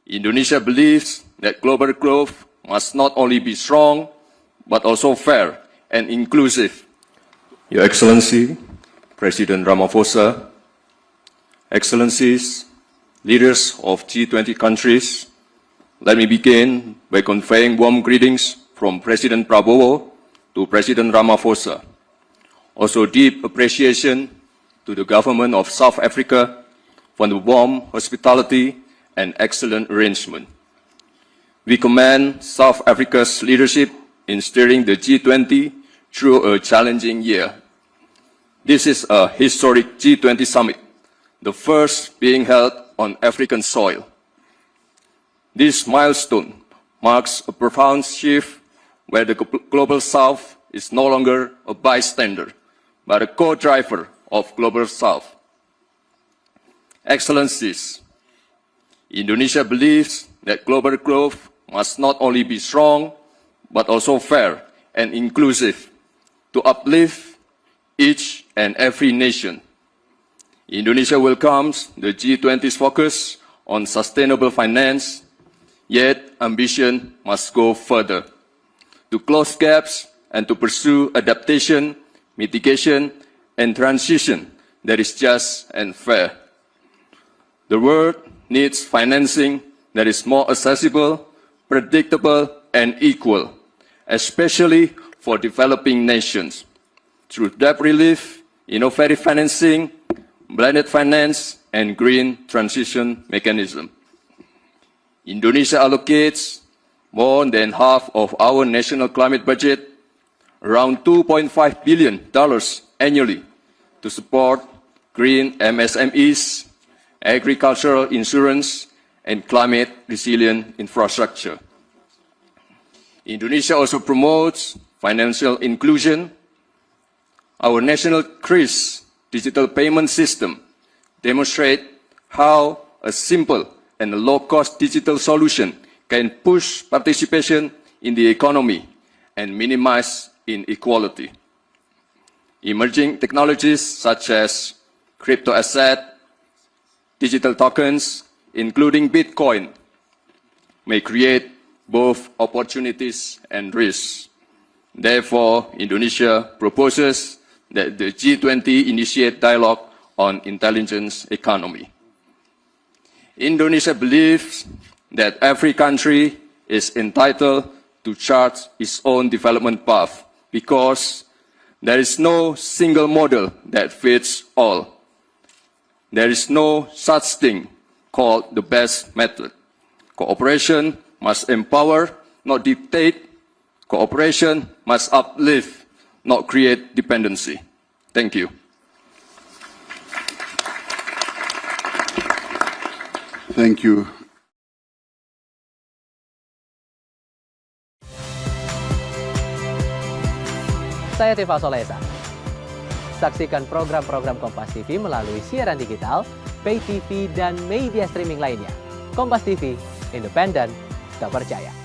Indonesia believes that global growth must not only be strong, but also fair and inclusive. Your Excellency, President Ramaphosa, Excellencies, leaders of G20 countries, let me begin by conveying warm greetings from President Prabowo to President Ramaphosa. Also deep appreciation to the government of South Africa for the warm hospitality and excellent arrangement. We commend South Africa's leadership in steering the G20 through a challenging year. This is a historic G20 summit, the first being held on African soil. This milestone marks a profound shift where the Global South is no longer a bystander, but a co-driver of Global South. Excellencies, Indonesia believes that global growth must not only be strong, but also fair and inclusive to uplift each and every nation. Indonesia welcomes the G20's focus on sustainable finance, yet ambition must go further to close gaps and to pursue adaptation, mitigation, and transition that is just and fair. The world needs financing that is more accessible, predictable, and equal, especially for developing nations, through debt relief, innovative financing, blended finance, and green transition mechanism. Indonesia allocates more than half of our national climate budget, around $2.5 billion annually, to support green MSMEs, agricultural insurance, and climate-resilient infrastructure. Indonesia also promotes financial inclusion. Our national CRIS digital payment system demonstrates how a simple and a low-cost digital solution can push participation in the economy and minimize inequality. Emerging technologies such as crypto asset, digital tokens, including Bitcoin, may create both opportunities and risks. Therefore, Indonesia proposes that the G20 initiate dialogue on intelligence economy. Indonesia believes that every country is entitled to chart its own development path because there is no single model that fits all. There is no such thing called the best method. Cooperation must empower, not dictate. Cooperation must uplift, not create dependency. Thank you. Thank you. Saya Tifa Solesa. Saksikan program-program Kompas TV melalui siaran digital, pay TV, dan media streaming lainnya. Kompas TV, independen, terpercaya.